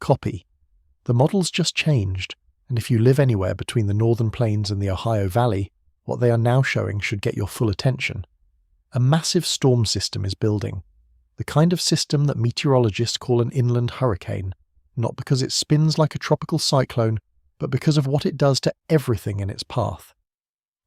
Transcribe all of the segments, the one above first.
copy. The model's just changed, and if you live anywhere between the northern plains and the Ohio Valley, what they are now showing should get your full attention. A massive storm system is building, the kind of system that meteorologists call an inland hurricane, not because it spins like a tropical cyclone, but because of what it does to everything in its path.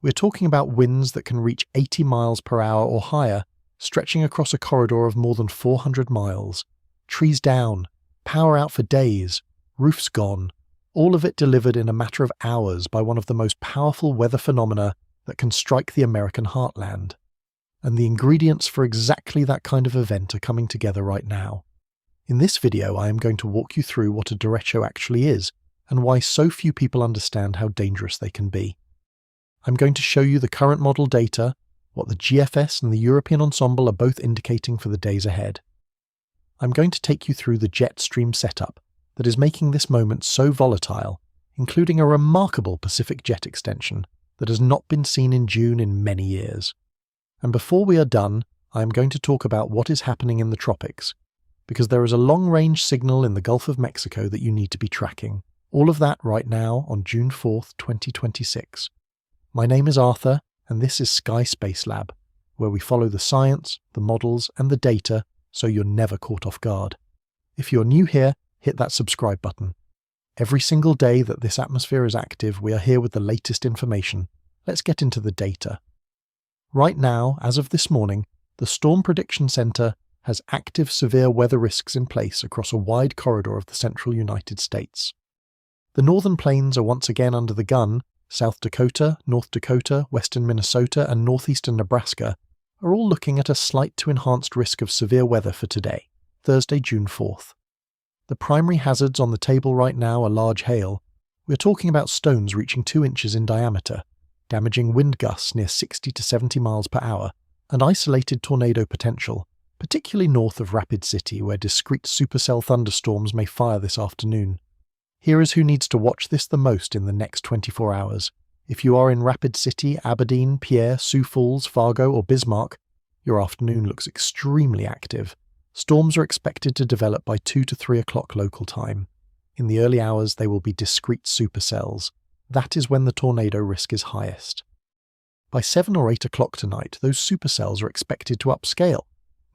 We're talking about winds that can reach 80 miles per hour or higher, stretching across a corridor of more than 400 miles. Trees down, power out for days, roofs gone, all of it delivered in a matter of hours by one of the most powerful weather phenomena that can strike the American heartland. And the ingredients for exactly that kind of event are coming together right now. In this video, I am going to walk you through what a derecho actually is, and why so few people understand how dangerous they can be. I'm going to show you the current model data, what the GFS and the European ensemble are both indicating for the days ahead. I'm going to take you through the jet stream setup that is making this moment so volatile, including a remarkable Pacific jet extension that has not been seen in June in many years. And before we are done, I am going to talk about what is happening in the tropics, because there is a long-range signal in the Gulf of Mexico that you need to be tracking. All of that right now on June 4th, 2026. My name is Arthur, and this is Sky Space Lab, where we follow the science, the models, and the data so you're never caught off guard. If you're new here, hit that subscribe button. Every single day that this atmosphere is active, we are here with the latest information. Let's get into the data. Right now, as of this morning, the Storm Prediction Center has active severe weather risks in place across a wide corridor of the central United States. The northern plains are once again under the gun. South Dakota, North Dakota, western Minnesota, and northeastern Nebraska are all looking at a slight to enhanced risk of severe weather for today, Thursday, June 4th. The primary hazards on the table right now are large hail. We're talking about stones reaching 2 inches in diameter, damaging wind gusts near 60 to 70 miles per hour, and isolated tornado potential, particularly north of Rapid City, where discrete supercell thunderstorms may fire this afternoon. Here is who needs to watch this the most in the next 24 hours. If you are in Rapid City, Aberdeen, Pierre, Sioux Falls, Fargo, or Bismarck, your afternoon looks extremely active. Storms are expected to develop by 2 to 3 o'clock local time. In the early hours, they will be discrete supercells. That is when the tornado risk is highest. By 7 or 8 o'clock tonight, those supercells are expected to upscale,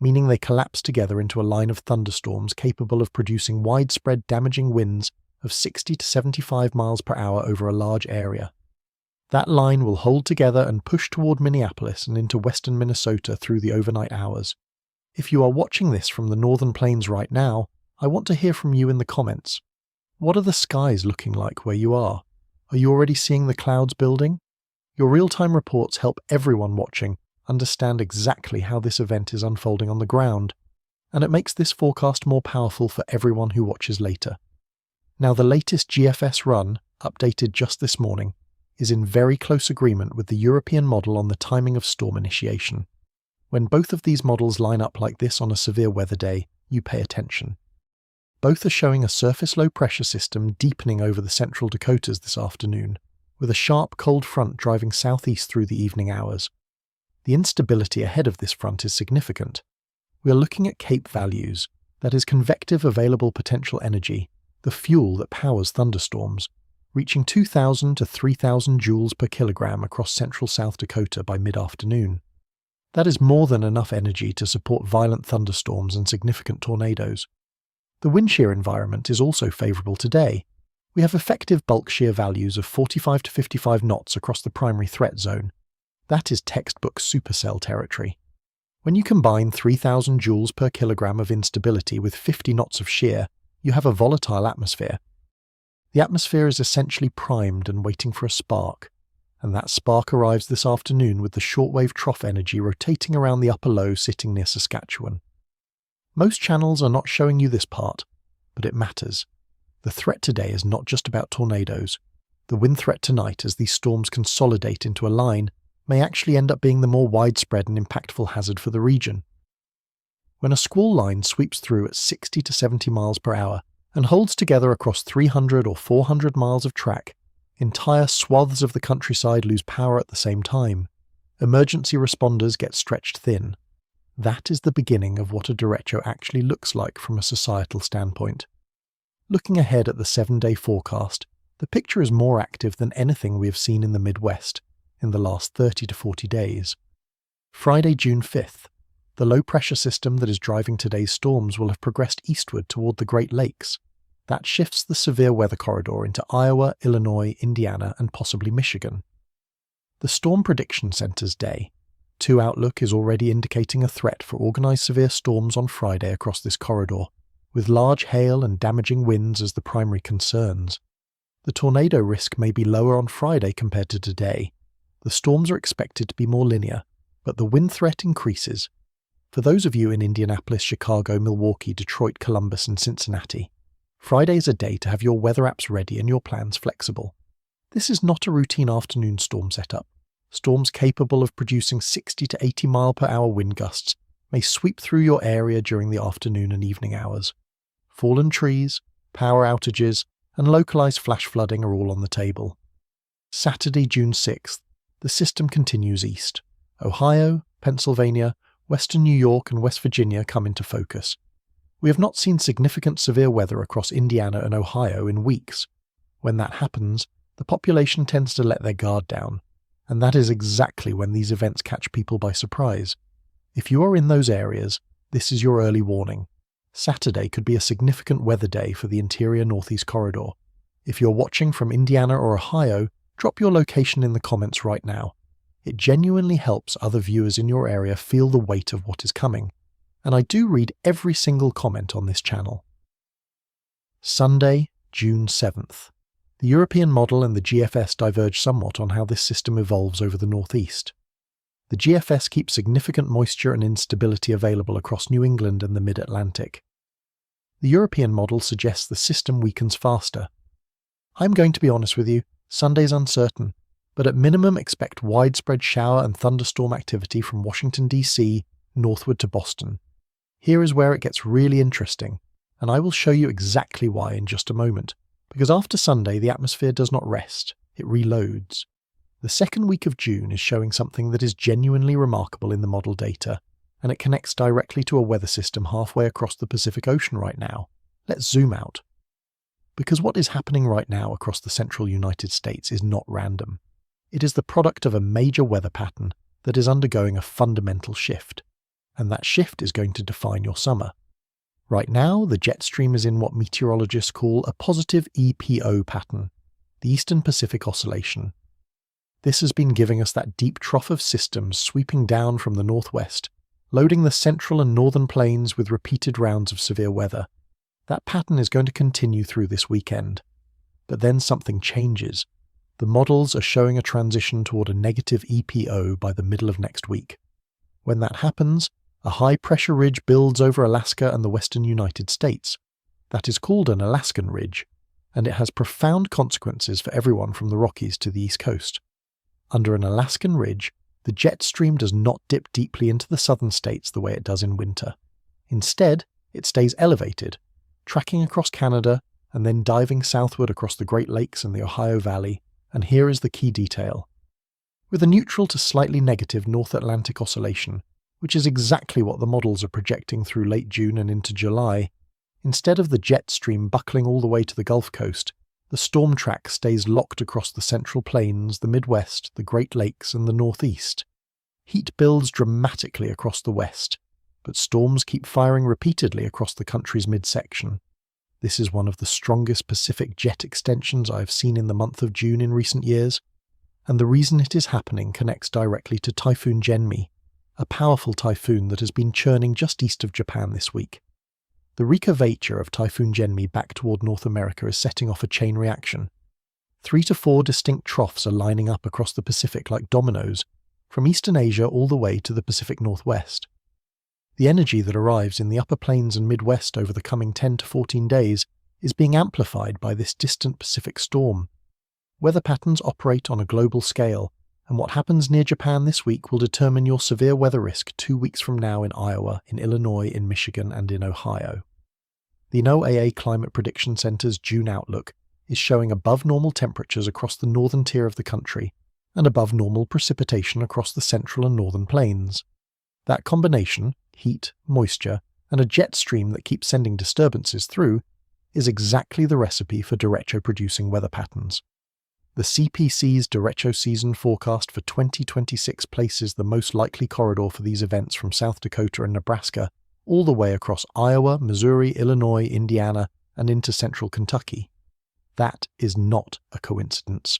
meaning they collapse together into a line of thunderstorms capable of producing widespread damaging winds of 60 to 75 miles per hour over a large area. That line will hold together and push toward Minneapolis and into western Minnesota through the overnight hours. If you are watching this from the northern plains right now, I want to hear from you in the comments. What are the skies looking like where you are? Are you already seeing the clouds building? Your real-time reports help everyone watching understand exactly how this event is unfolding on the ground, and it makes this forecast more powerful for everyone who watches later. Now, the latest GFS run, updated just this morning, is in very close agreement with the European model on the timing of storm initiation. When both of these models line up like this on a severe weather day, you pay attention. Both are showing a surface low-pressure system deepening over the central Dakotas this afternoon, with a sharp cold front driving southeast through the evening hours. The instability ahead of this front is significant. We are looking at CAPE values, that is convective available potential energy, the fuel that powers thunderstorms, reaching 2,000 to 3,000 joules per kilogram across central South Dakota by mid-afternoon. That is more than enough energy to support violent thunderstorms and significant tornadoes. The wind shear environment is also favourable today. We have effective bulk shear values of 45 to 55 knots across the primary threat zone. That is textbook supercell territory. When you combine 3,000 joules per kilogram of instability with 50 knots of shear, you have a volatile atmosphere. The atmosphere is essentially primed and waiting for a spark, and that spark arrives this afternoon with the shortwave trough energy rotating around the upper low sitting near Saskatchewan. Most channels are not showing you this part, but it matters. The threat today is not just about tornadoes. The wind threat tonight, as these storms consolidate into a line, may actually end up being the more widespread and impactful hazard for the region. When a squall line sweeps through at 60 to 70 miles per hour and holds together across 300 or 400 miles of track, entire swaths of the countryside lose power at the same time. Emergency responders get stretched thin. That is the beginning of what a derecho actually looks like from a societal standpoint. Looking ahead at the 7-day forecast, the picture is more active than anything we have seen in the Midwest in the last 30 to 40 days. Friday, June 5th, the low-pressure system that is driving today's storms will have progressed eastward toward the Great Lakes. That shifts the severe weather corridor into Iowa, Illinois, Indiana, and possibly Michigan. The Storm Prediction Center's Day 2 outlook is already indicating a threat for organized severe storms on Friday across this corridor, with large hail and damaging winds as the primary concerns. The tornado risk may be lower on Friday compared to today. The storms are expected to be more linear, but the wind threat increases. For those of you in Indianapolis, Chicago, Milwaukee, Detroit, Columbus, and Cincinnati, Friday is a day to have your weather apps ready and your plans flexible. This is not a routine afternoon storm setup. Storms capable of producing 60 to 80 mile/hour wind gusts may sweep through your area during the afternoon and evening hours. Fallen trees, power outages, and localized flash flooding are all on the table. Saturday, June 6th, the system continues east. Ohio, Pennsylvania, western New York, and West Virginia come into focus. We have not seen significant severe weather across Indiana and Ohio in weeks. When that happens, the population tends to let their guard down, and that is exactly when these events catch people by surprise. If you are in those areas, this is your early warning. Saturday could be a significant weather day for the interior northeast corridor. If you're watching from Indiana or Ohio, drop your location in the comments right now. It genuinely helps other viewers in your area feel the weight of what is coming, and I do read every single comment on this channel. Sunday, June 7th. The European model and the GFS diverge somewhat on how this system evolves over the northeast. The GFS keeps significant moisture and instability available across New England and the mid-Atlantic. The European model suggests the system weakens faster. I'm going to be honest with you, Sunday's uncertain, but at minimum expect widespread shower and thunderstorm activity from Washington, D.C. northward to Boston. Here is where it gets really interesting, and I will show you exactly why in just a moment, because after Sunday the atmosphere does not rest, it reloads. The second week of June is showing something that is genuinely remarkable in the model data, and it connects directly to a weather system halfway across the Pacific Ocean right now. Let's zoom out. Because what is happening right now across the central United States is not random. It is the product of a major weather pattern that is undergoing a fundamental shift, and that shift is going to define your summer. Right now, the jet stream is in what meteorologists call a positive EPO pattern, the Eastern Pacific Oscillation. This has been giving us that deep trough of systems sweeping down from the northwest, loading the central and northern plains with repeated rounds of severe weather. That pattern is going to continue through this weekend. But then something changes. The models are showing a transition toward a negative EPO by the middle of next week. When that happens, a high-pressure ridge builds over Alaska and the western United States. That is called an Alaskan ridge, and it has profound consequences for everyone from the Rockies to the East Coast. Under an Alaskan ridge, the jet stream does not dip deeply into the southern states the way it does in winter. Instead, it stays elevated, tracking across Canada and then diving southward across the Great Lakes and the Ohio Valley, and here is the key detail. With a neutral to slightly negative North Atlantic oscillation, which is exactly what the models are projecting through late June and into July, instead of the jet stream buckling all the way to the Gulf Coast, the storm track stays locked across the Central Plains, the Midwest, the Great Lakes, and the Northeast. Heat builds dramatically across the west, but storms keep firing repeatedly across the country's midsection. This is one of the strongest Pacific jet extensions I have seen in the month of June in recent years, and the reason it is happening connects directly to Typhoon Jenmi, a powerful typhoon that has been churning just east of Japan this week. The recurvature of Typhoon Jenmi back toward North America is setting off a chain reaction. 3 to 4 distinct troughs are lining up across the Pacific like dominoes, from Eastern Asia all the way to the Pacific Northwest. The energy that arrives in the upper plains and Midwest over the coming 10 to 14 days is being amplified by this distant Pacific storm. Weather patterns operate on a global scale, and what happens near Japan this week will determine your severe weather risk 2 weeks from now in Iowa, in Illinois, in Michigan, and in Ohio. The NOAA Climate Prediction Center's June outlook is showing above normal temperatures across the northern tier of the country and above normal precipitation across the central and northern plains. That combination, heat, moisture, and a jet stream that keeps sending disturbances through, is exactly the recipe for derecho-producing weather patterns. The CPC's Derecho season forecast for 2026 places the most likely corridor for these events from South Dakota and Nebraska all the way across Iowa, Missouri, Illinois, Indiana, and into central Kentucky. That is not a coincidence.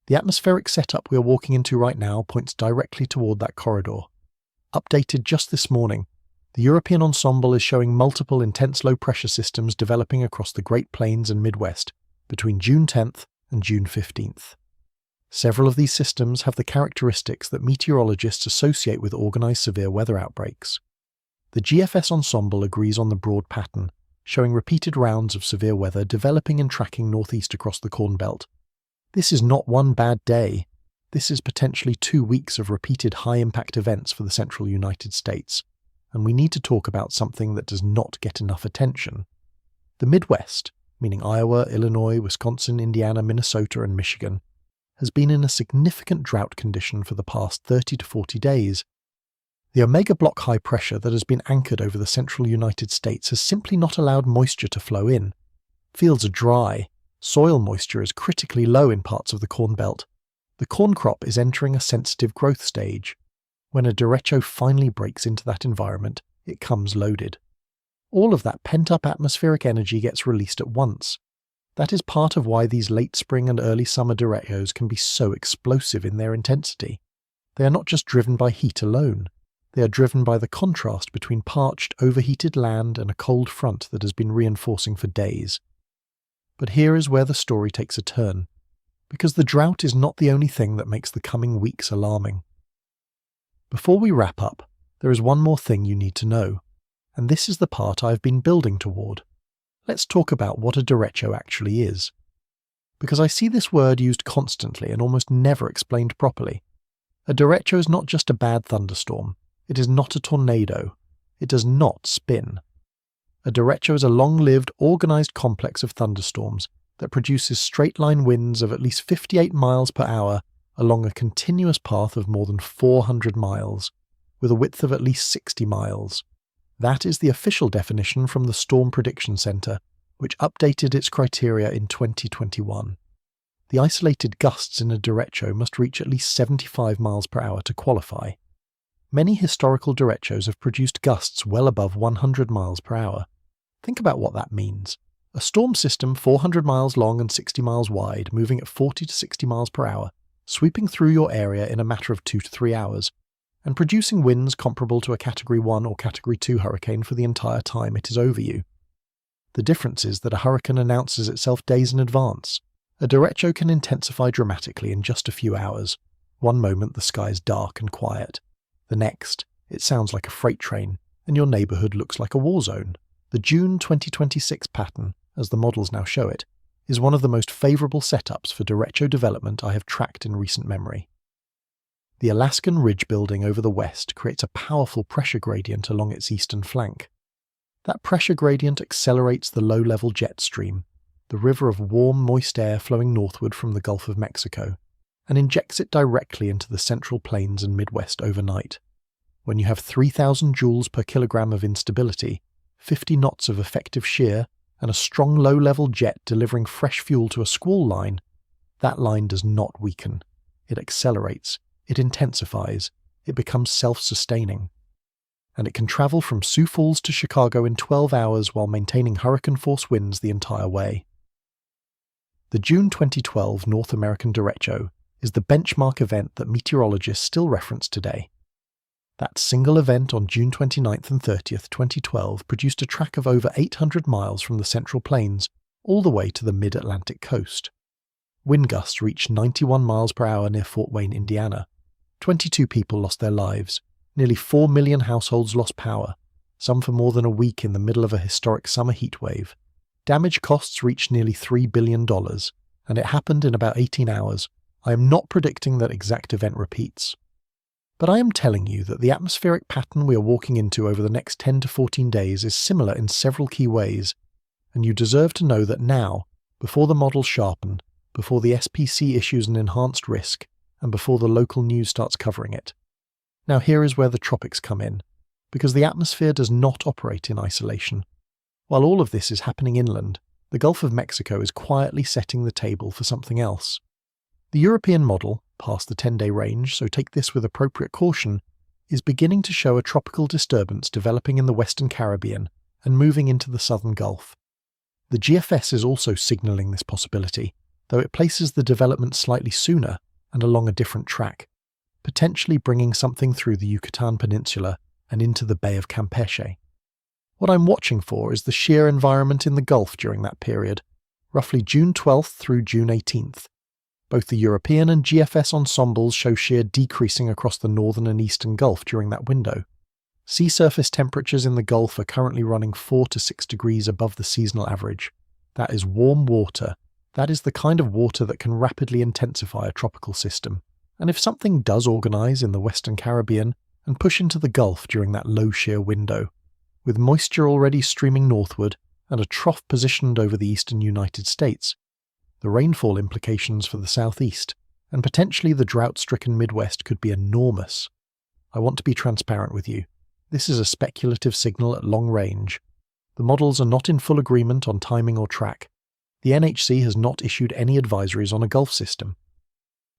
The atmospheric setup we are walking into right now points directly toward that corridor. Updated just this morning, the European ensemble is showing multiple intense low-pressure systems developing across the Great Plains and Midwest between June 10th and June 15th. Several of these systems have the characteristics that meteorologists associate with organized severe weather outbreaks. The GFS ensemble agrees on the broad pattern, showing repeated rounds of severe weather developing and tracking northeast across the Corn Belt. This is not one bad day. This is potentially 2 weeks of repeated high-impact events for the central United States, and we need to talk about something that does not get enough attention. The Midwest, meaning Iowa, Illinois, Wisconsin, Indiana, Minnesota, and Michigan, has been in a significant drought condition for the past 30 to 40 days. The omega block high pressure that has been anchored over the central United States has simply not allowed moisture to flow in. Fields are dry. Soil moisture is critically low in parts of the Corn Belt. The corn crop is entering a sensitive growth stage. When a derecho finally breaks into that environment, it comes loaded. All of that pent-up atmospheric energy gets released at once. That is part of why these late spring and early summer derechos can be so explosive in their intensity. They are not just driven by heat alone. They are driven by the contrast between parched, overheated land and a cold front that has been reinforcing for days. But here is where the story takes a turn, because the drought is not the only thing that makes the coming weeks alarming. Before we wrap up, there is one more thing you need to know, and this is the part I have been building toward. Let's talk about what a derecho actually is. Because I see this word used constantly and almost never explained properly. A derecho is not just a bad thunderstorm. It is not a tornado. It does not spin. A derecho is a long-lived, organized complex of thunderstorms that produces straight-line winds of at least 58 miles per hour along a continuous path of more than 400 miles, with a width of at least 60 miles. That is the official definition from the Storm Prediction Center, which updated its criteria in 2021. The isolated gusts in a derecho must reach at least 75 miles per hour to qualify. Many historical derechos have produced gusts well above 100 miles per hour. Think about what that means. A storm system 400 miles long and 60 miles wide, moving at 40 to 60 miles per hour, sweeping through your area in a matter of 2 to 3 hours, and producing winds comparable to a Category 1 or Category 2 hurricane for the entire time it is over you. The difference is that a hurricane announces itself days in advance. A derecho can intensify dramatically in just a few hours. One moment the sky is dark and quiet. The next, it sounds like a freight train, and your neighborhood looks like a war zone. The June 2026 pattern, as the models now show it, is one of the most favorable setups for derecho development I have tracked in recent memory. The Alaskan ridge building over the west creates a powerful pressure gradient along its eastern flank. That pressure gradient accelerates the low-level jet stream, the river of warm, moist air flowing northward from the Gulf of Mexico, and injects it directly into the central plains and Midwest overnight. When you have 3,000 joules per kilogram of instability, 50 knots of effective shear, and a strong low-level jet delivering fresh fuel to a squall line, that line does not weaken. It accelerates, it intensifies, it becomes self-sustaining. And it can travel from Sioux Falls to Chicago in 12 hours while maintaining hurricane-force winds the entire way. The June 2012 North American derecho is the benchmark event that meteorologists still reference today. That single event on June 29th and 30th, 2012 produced a track of over 800 miles from the Central Plains all the way to the mid-Atlantic coast. Wind gusts reached 91 miles per hour near Fort Wayne, Indiana. 22 people lost their lives. Nearly 4 million households lost power, some for more than a week in the middle of a historic summer heat wave. Damage costs reached nearly $3 billion, and it happened in about 18 hours. I am not predicting that exact event repeats. But I am telling you that the atmospheric pattern we are walking into over the next 10 to 14 days is similar in several key ways, and you deserve to know that now, before the models sharpen, before the SPC issues an enhanced risk, and before the local news starts covering it. Now here is where the tropics come in, because the atmosphere does not operate in isolation. While all of this is happening inland, the Gulf of Mexico is quietly setting the table for something else. The European model, past the 10-day range, so take this with appropriate caution, is beginning to show a tropical disturbance developing in the Western Caribbean and moving into the Southern Gulf. The GFS is also signalling this possibility, though it places the development slightly sooner and along a different track, potentially bringing something through the Yucatan Peninsula and into the Bay of Campeche. What I'm watching for is the shear environment in the Gulf during that period, roughly June 12th through June 18th. Both the European and GFS ensembles show shear decreasing across the northern and eastern Gulf during that window. Sea surface temperatures in the Gulf are currently running 4 to 6 degrees above the seasonal average. That is warm water. That is the kind of water that can rapidly intensify a tropical system. And if something does organize in the Western Caribbean and push into the Gulf during that low shear window, with moisture already streaming northward and a trough positioned over the eastern United States, the rainfall implications for the southeast and potentially the drought-stricken Midwest could be enormous. I want to be transparent with you. This is a speculative signal at long range. The models are not in full agreement on timing or track. The NHC has not issued any advisories on a Gulf system.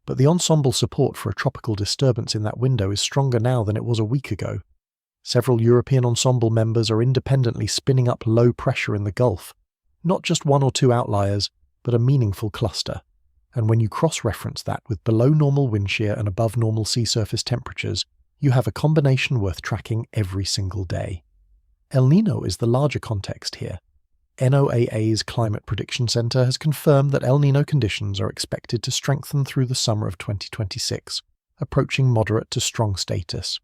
But the ensemble support for a tropical disturbance in that window is stronger now than it was a week ago. Several European ensemble members are independently spinning up low pressure in the Gulf, not just one or two outliers, but a meaningful cluster. And when you cross-reference that with below normal wind shear and above normal sea surface temperatures, you have a combination worth tracking every single day. El Niño is the larger context here. NOAA's Climate Prediction Center has confirmed that El Niño conditions are expected to strengthen through the summer of 2026, approaching moderate to strong status.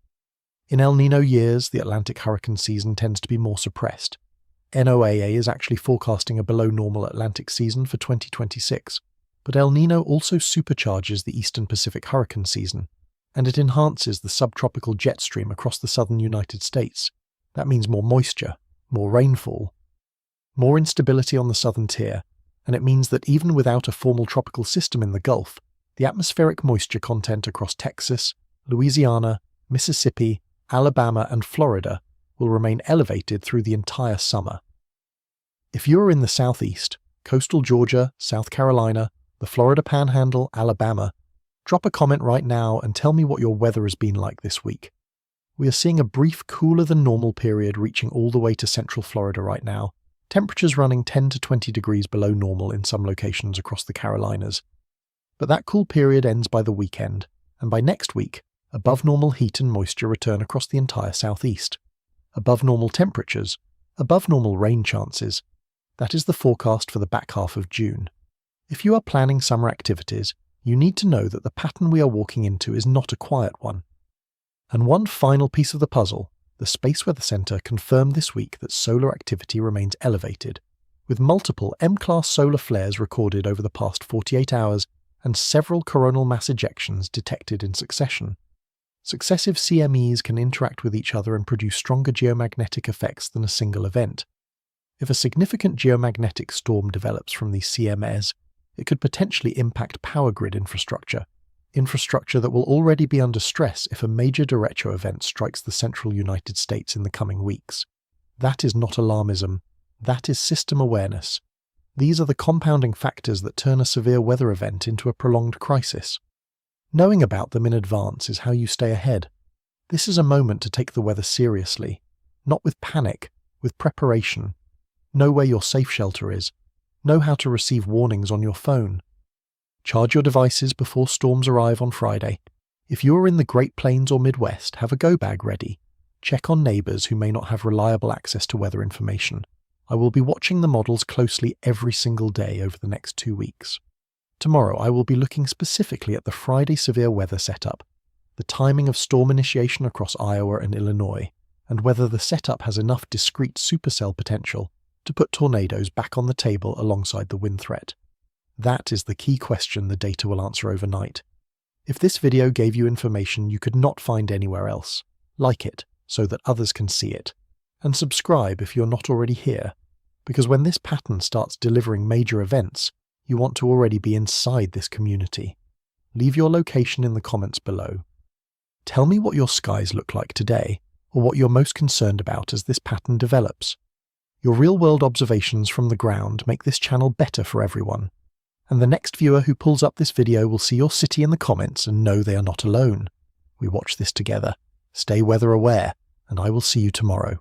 In El Niño years, the Atlantic hurricane season tends to be more suppressed. NOAA is actually forecasting a below-normal Atlantic season for 2026, but El Niño also supercharges the Eastern Pacific hurricane season, and it enhances the subtropical jet stream across the southern United States. That means more moisture, more rainfall, more instability on the southern tier, and it means that even without a formal tropical system in the Gulf, the atmospheric moisture content across Texas, Louisiana, Mississippi, Alabama, and Florida will remain elevated through the entire summer. If you are in the southeast, coastal Georgia, South Carolina, the Florida Panhandle, Alabama, drop a comment right now and tell me what your weather has been like this week. We are seeing a brief cooler than normal period reaching all the way to central Florida right now, temperatures running 10 to 20 degrees below normal in some locations across the Carolinas. But that cool period ends by the weekend, and by next week, above normal heat and moisture return across the entire southeast. Above normal temperatures, above normal rain chances. That is the forecast for the back half of June. If you are planning summer activities, you need to know that the pattern we are walking into is not a quiet one. And one final piece of the puzzle, the Space Weather Center confirmed this week that solar activity remains elevated, with multiple M-class solar flares recorded over the past 48 hours and several coronal mass ejections detected in succession. Successive CMEs can interact with each other and produce stronger geomagnetic effects than a single event. If a significant geomagnetic storm develops from these CMEs, it could potentially impact power grid infrastructure that will already be under stress if a major derecho event strikes the central United States in the coming weeks. That is not alarmism, that is system awareness. These are the compounding factors that turn a severe weather event into a prolonged crisis. Knowing about them in advance is how you stay ahead. This is a moment to take the weather seriously, not with panic, with preparation. Know where your safe shelter is. Know how to receive warnings on your phone. Charge your devices before storms arrive on Friday. If you are in the Great Plains or Midwest, have a go bag ready. Check on neighbors who may not have reliable access to weather information. I will be watching the models closely every single day over the next 2 weeks. Tomorrow I will be looking specifically at the Friday severe weather setup, the timing of storm initiation across Iowa and Illinois, and whether the setup has enough discrete supercell potential to put tornadoes back on the table alongside the wind threat. That is the key question the data will answer overnight. If this video gave you information you could not find anywhere else, like it so that others can see it, and subscribe if you're not already here, because when this pattern starts delivering major events, you want to already be inside this community. Leave your location in the comments below. Tell me what your skies look like today, or what you're most concerned about as this pattern develops. Your real-world observations from the ground make this channel better for everyone. And the next viewer who pulls up this video will see your city in the comments and know they are not alone. We watch this together. Stay weather aware, and I will see you tomorrow.